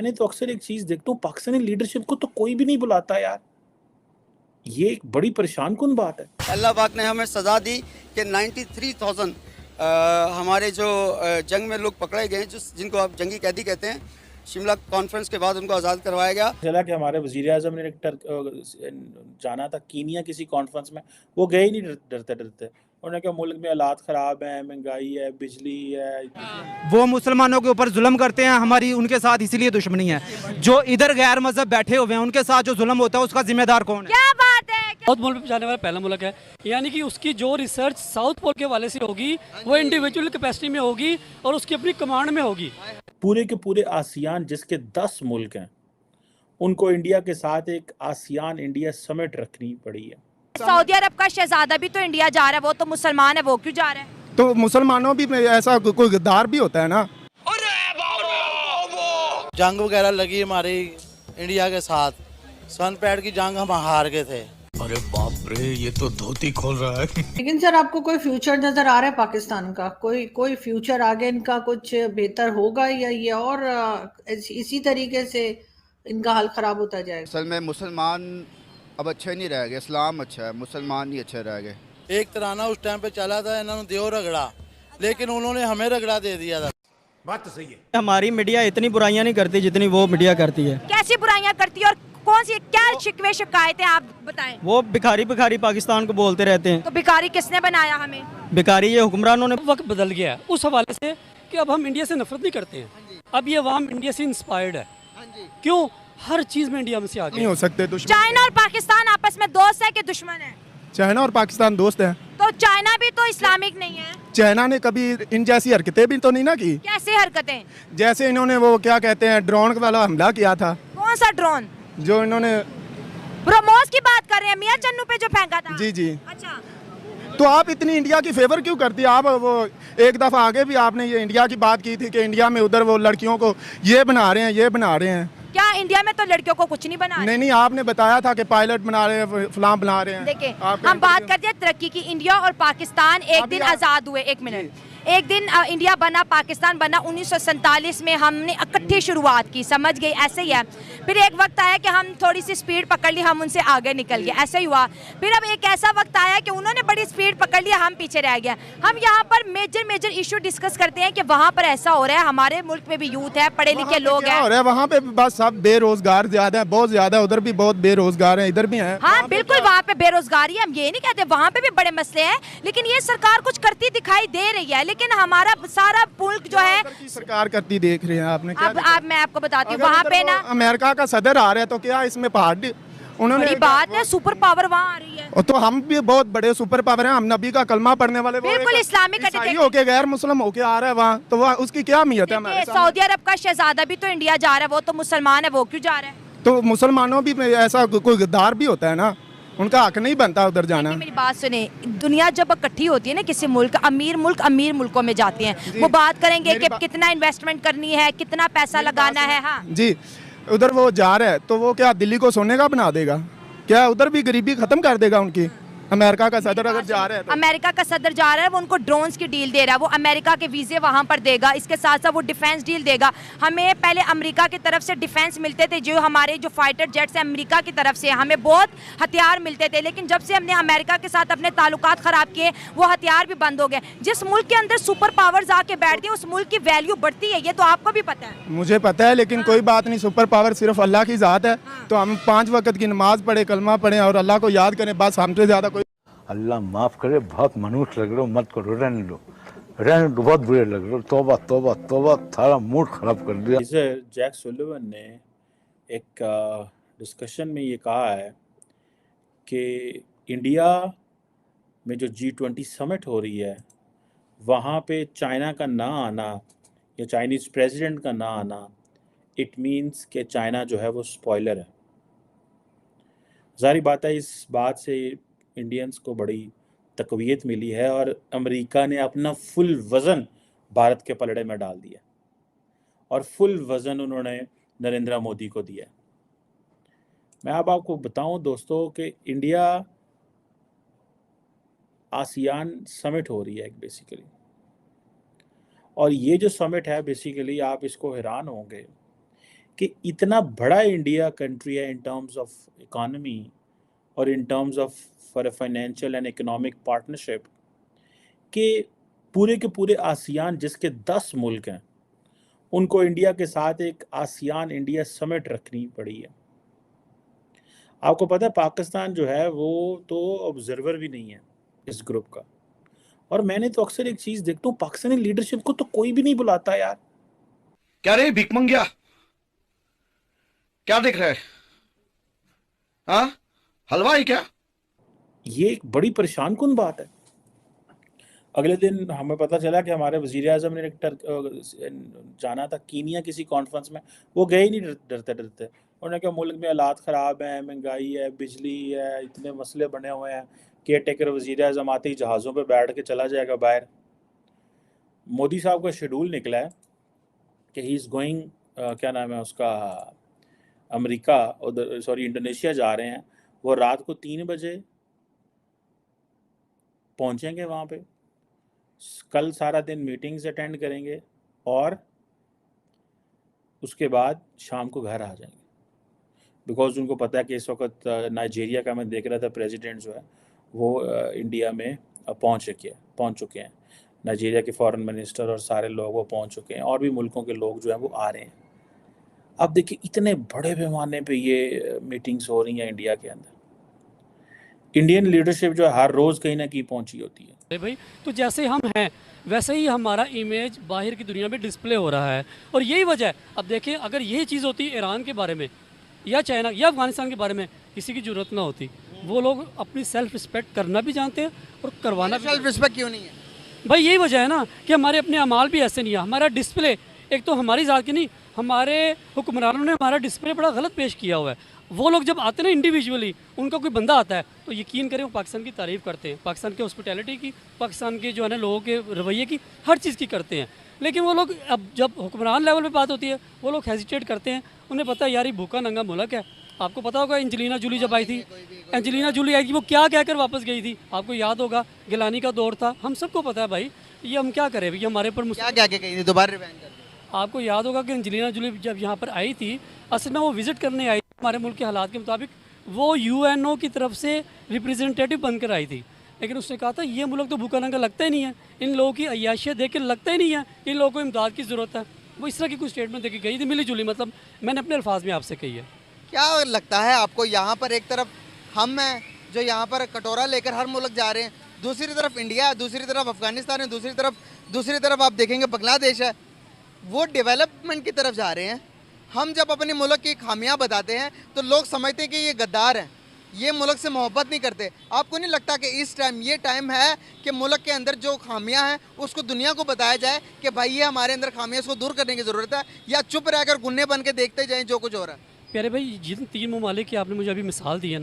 मैंने तो अक्सर एक चीज देखता हूँ, पाकिस्तानी लीडरशिप को तो कोई भी नहीं बुलाता यार। ये एक बड़ी परेशान कुन बात है। अल्लाह पाक ने हमें सजा दी कि 93,000 हमारे जो जंग में लोग पकड़े गए, जिनको आप जंगी कैदी कहते हैं, शिमला कॉन्फ्रेंस के बाद उनको आज़ाद करवाया गया। चला कि हमारे वज़ीर आज़म ने जाना था कीनिया किसी कॉन्फ्रेंस में, वो गए ही नहीं डरते डरते। उन्होंने कहा मुल्क में हालात ख़राब हैं, महंगाई है, बिजली है। वो मुसलमानों के ऊपर जुल्म करते हैं, हमारी उनके साथ इसीलिए दुश्मनी है। जो इधर गैर मजहब बैठे हुए हैं उनके साथ जो जुल्म होता है उसका जिम्मेदार कौन है? क्या बात है। साउथ पोल पे जाने वाला पहला मुल्क है, यानी कि उसकी जो रिसर्च साउथ पोल के हवाले से होगी वो इंडिविजुअल कैपेसिटी में होगी और उसकी अपनी कमांड में होगी। पूरे के पूरे आसियान जिसके 10 मुल्क हैं, उनको इंडिया के साथ एक आसियान इंडिया समिट रखनी पड़ी है। सऊदी अरब का शहजादा भी तो इंडिया जा रहा है, वो तो मुसलमान है, वो क्यों जा रहा है? तो मुसलमानों भी ऐसा कोई गद्दार भी होता है ना। जंग वगैरह लगी हमारी इंडिया के साथ, सनपैड की जंग हम हार गए थे। अरे बाप रे, ये तो धोती खोल रहा है। लेकिन सर आपको कोई फ्यूचर नजर आ रहा है पाकिस्तान का? कोई फ्यूचर आगे इनका कुछ बेहतर होगा या ये और इसी तरीके से इनका हाल खराब होता जाएगा? असल में मुसलमान अब अच्छे नहीं रह गए, इस्लाम अच्छा है, मुसलमान नहीं अच्छे रह गए। एक तराना उस टाइम पे चला था, इन्होंने देव रगड़ा, लेकिन उन्होंने हमें रगड़ा दे दिया था। बात तो सही है। हमारी मीडिया इतनी बुराइयां नहीं करती जितनी वो मीडिया करती है। कैसी बुराइयां करती है और कौन सी क्या शिकवे शिकायतें आप बताएं? वो भिखारी भिखारी पाकिस्तान को बोलते रहते हैं। तो भिखारी किसने बनाया हमें? भिखारी ये हुक्मरानों ने। वक्त बदल गया है उस हवाले से कि अब हम इंडिया से नफरत नहीं करते हैं, अब ये अवाम इंडिया से इंस्पायर्ड है। क्यों? हर चीज में इंडिया में से आगे नहीं हो सकते। चाइना और पाकिस्तान आपस में दोस्त है कि दुश्मन है? चाइना और पाकिस्तान दोस्त हैं। तो चाइना भी तो इस्लामिक नहीं है। चाइना ने कभी इन जैसी हरकतें भी तो नहीं ना की। कैसी हरकतें? जैसे इन्होंने वो क्या कहते हैं ड्रोन वाला हमला किया था। कौन सा ड्रोन? जो इन्होंने ब्रह्मोस की बात कर रहे हैं, मियां चन्नू पे जो फेंका था। जी जी। अच्छा, तो आप इतनी इंडिया की फेवर क्यों करती है? आप वो एक दफा आगे भी आपने ये इंडिया की बात की थी कि इंडिया में उधर वो लड़कियों को ये बना रहे हैं, ये बना रहे हैं। क्या इंडिया में तो लड़कियों को कुछ नहीं बना रहे? नहीं, आपने बताया था कि पायलट बना रहे हैं, फलां बना रहे हैं। देखिए, हम बात करते हैं तरक्की की। इंडिया और पाकिस्तान एक दिन आज़ाद हुए। एक मिनट, एक दिन इंडिया बना, पाकिस्तान बना 1947 में। हमने इकट्ठी शुरुआत की, समझ गई? ऐसे ही है। फिर एक वक्त आया कि हम थोड़ी सी स्पीड पकड़ ली, हम उनसे आगे निकल गए, ऐसे ही हुआ। फिर अब एक ऐसा वक्त आया कि उन्होंने बड़ी स्पीड पकड़ लिया, हम पीछे रह गए। हम यहाँ पर मेजर इशू डिस्कस करते हैं कि वहाँ पर ऐसा हो रहा है, हमारे मुल्क में भी यूथ है, पढ़े लिखे लोग हैं। वहाँ पे बस सब बेरोजगार ज्यादा है, बहुत ज्यादा। उधर भी बहुत बेरोजगार है, इधर भी है। हाँ बिल्कुल, वहाँ पे बेरोजगारी है, हम ये नहीं कहते, वहाँ पे भी बड़े मसले हैं। लेकिन ये सरकार कुछ करती दिखाई दे रही है, लेकिन हमारा सारा मुल्क जो है सरकार करती देख रही है। आपने क्या अब मैं आपको बताती हूँ, वहाँ पे ना अमेरिका का सदर आ रहा है, तो क्या इसमें पहाड़ उन्होंने बड़ी बात है, सुपर पावर वहाँ आ रही है। तो हम भी बहुत बड़े सुपर पावर हैं, हम नबी का कलमा पढ़ने वाले। बिल्कुल इस्लामिक होके गैर मुस्लिम होके आ रहा है वहाँ, तो वह उसकी क्या अहमियत है? सऊदी अरब का शहजादा भी तो इंडिया जा रहा है, वो तो मुसलमान है, वो क्यों जा रहा है? तो मुसलमानों भी ऐसा कोई गद्दार भी होता है ना, उनका हक नहीं बनता उधर जाना। मेरी बात सुने, दुनिया जब इकट्ठी होती है ना किसी मुल्क, अमीर मुल्कों में जाते हैं, वो बात करेंगे कि कितना इन्वेस्टमेंट करनी है, कितना पैसा लगाना है। हाँ जी, उधर वो जा रहा है तो वो क्या दिल्ली को सोने का बना देगा? क्या उधर भी गरीबी खत्म कर देगा उनकी? अमेरिका का सदर अगर जा रहा है तो। अमेरिका का सदर जा रहा है, वो उनको ड्रोन्स की डील दे रहा है, वो अमेरिका के वीजे वहां पर देगा, इसके साथ साथ वो डिफेंस डील देगा। हमें पहले अमेरिका की तरफ से डिफेंस मिलते थे, जो हमारे जो फाइटर जेट्स हैं अमेरिका की तरफ से, हमें बहुत हथियार मिलते थे। लेकिन जब से हमने अमेरिका के साथ अपने ताल्लुकात खराब किए, वो हथियार भी बंद हो गए। जिस मुल्क के अंदर सुपर पावर्स आके बैठती है, उस मुल्क की वैल्यू बढ़ती है, ये तो आपको भी पता है। मुझे पता है, लेकिन कोई बात नहीं, सुपर पावर सिर्फ अल्लाह की जात है। तो हम 5 वक्त की नमाज पढ़े, कलमा पढ़े और अल्लाह को याद करें, बस। हमसे ज्यादा कोई अल्लाह माफ करे, बहुत मनुष्य लग रहे हो, मत करो, रहने दो, बहुत बुरे लग रहे हो। तौबा तौबा तौबा, थारा मूड खराब कर दिया। जैक सुलिवन ने एक डिस्कशन में ये कहा है कि इंडिया में जो G20 समिट हो रही है, वहाँ पे चाइना का ना आना या चाइनीज़ प्रेसिडेंट का ना आना, इट मीन्स कि चाइना जो है वो स्पॉइलर है। ज़ाहिर बात है, इस बात से इंडियंस को बड़ी तकवीयत मिली है और अमेरिका ने अपना फुल वज़न भारत के पलड़े में डाल दिया और फुल वज़न उन्होंने नरेंद्र मोदी को दिया। मैं अब आपको बताऊं दोस्तों कि इंडिया आसियान समिट हो रही है एक बेसिकली, और ये जो समिट है बेसिकली, आप इसको हैरान होंगे, कि इतना बड़ा इंडिया कंट्री है इन टर्म्स ऑफ इकोनॉमी और in terms of for a financial and economic partnership, कि पूरे के पूरे आसियान जिसके 10 मुल्क हैं उनको इंडिया के साथ एक आसियान इंडिया समिट रखनी पड़ी है। आपको पता है पाकिस्तान जो है वो तो ऑब्जर्वर भी नहीं है इस ग्रुप का, और मैंने तो अक्सर एक चीज़ देखता हूँ, पाकिस्तानी लीडरशिप को तो कोई भी नहीं बुलाता यार। क्या रे भिख मंगिया, क्या देख रहा है? हाँ, हलवा ही क्या? ये एक बड़ी परेशान कुन बात है। अगले दिन हमें पता चला कि हमारे वज़ीर आज़म ने जाना था कीनिया किसी कॉन्फ्रेंस में, वो गए ही नहीं डरते डरते। उन्होंने कहा मुल्क में हालात ख़राब हैं, महंगाई है, बिजली है, इतने मसले बने हुए हैं, केयर टेकर वज़ीर आज़म आते ही जहाज़ों पे बैठ के चला जाएगा बाहर। मोदी साहब का शेड्यूल निकला है कि ही इज़ गोइंग, क्या नाम है उसका, अमेरिका, उधर सॉरी इंडोनेशिया जा रहे हैं। वो रात को 3 बजे पहुंचेंगे वहाँ पे, कल सारा दिन मीटिंग्स अटेंड करेंगे और उसके बाद शाम को घर आ जाएंगे, बिकॉज उनको पता है कि इस वक्त नाइजीरिया का मैं देख रहा था प्रेसिडेंट जो है वो इंडिया में पहुंच चुके हैं। नाइजीरिया के फॉरेन मिनिस्टर और सारे लोग वो पहुंच चुके हैं, और भी मुल्कों के लोग जो हैं वो आ रहे हैं। अब देखिए इतने बड़े पैमाने पे ये मीटिंग्स हो रही हैं इंडिया के अंदर। इंडियन लीडरशिप जो है हर रोज़ कहीं ना कहीं पहुंची होती है। अरे भाई, तो जैसे हम हैं वैसे ही हमारा इमेज बाहर की दुनिया में डिस्प्ले हो रहा है, और यही वजह है। अब देखें, अगर यही चीज़ होती ईरान के बारे में या चाइना या अफगानिस्तान के बारे में, किसी की ज़रूरत ना होती। वो लोग अपनी सेल्फ रिस्पेक्ट करना भी जानते हैं और करवाना भी। सेल्फ रिस्पेक्ट क्यों नहीं है भाई? यही वजह है ना कि हमारे अपने अमाल भी ऐसे नहीं है। हमारा डिस्प्ले, एक तो हमारी ज़ात की नहीं, हमारे हुक्मरानों ने हमारा डिस्प्ले बड़ा गलत पेश किया हुआ है। वो लोग जब आते हैं ना इंडिविजुअली, उनका कोई बंदा आता है तो यकीन करें वो पाकिस्तान की तारीफ़ करते हैं, पाकिस्तान के हॉस्पिटैलिटी की, पाकिस्तान के जो है ना लोगों के रवैये की, हर चीज़ की करते हैं। लेकिन वो लोग अब जब हुक्मरान लेवल पे बात होती है वो लोग हेजिटेट करते हैं। उन्हें पता है यार ये भूखा नंगा मुल्क है। आपको पता होगा एंजेलिना जूली जब आई थी, एंजेलिना जूली आई थी, वो क्या कहकर वापस गई थी? आपको याद होगा, गिलानी का दौर था, हम सबको पता है भाई। ये हम क्या करें भैया, हमारे पर क्या कह के गई थी? दोबारा रिवाइंड कर दो। आपको याद होगा कि एंजेलिना जूली जब यहाँ पर आई थी, असल में वो विज़िट करने आई थी हमारे मुल्क के हालात के मुताबिक। वो यूएनओ की तरफ से रिप्रेजेंटेटिव बनकर आई थी, लेकिन उसने कहा था ये मुल्क तो भूखा नंगा लगता ही नहीं है, इन लोगों की अय्याशियत देख के लगता ही नहीं है इन लोगों को इमदाद की ज़रूरत है। वो इस तरह की कुछ स्टेटमेंट देके गई थी, मिली जुली, मतलब मैंने अपने अल्फाज में आपसे कही है। क्या लगता है आपको, यहाँ पर एक तरफ हम हैं जो यहाँ पर कटोरा लेकर हर मुल्क जा रहे हैं, दूसरी तरफ इंडिया है, दूसरी तरफ अफगानिस्तान है, दूसरी तरफ आप देखेंगे बांग्लादेश है, वो डेवलपमेंट की तरफ जा रहे हैं। हम जब अपने मुल्क की खामियां बताते हैं तो लोग समझते हैं कि ये गद्दार हैं, ये मुल्क से मोहब्बत नहीं करते। आपको नहीं लगता कि इस टाइम ये टाइम है कि मुल्क के अंदर जो खामियां हैं उसको दुनिया को बताया जाए कि भाई ये हमारे अंदर खामियां, इसको दूर करने की ज़रूरत है, या चुप रहकर गुन्ने बन के देखते जाएं जो कुछ हो रहा है? प्यारे भाई, जिन 3 ममालिक की आपने मुझे अभी मिसाल दी है ना,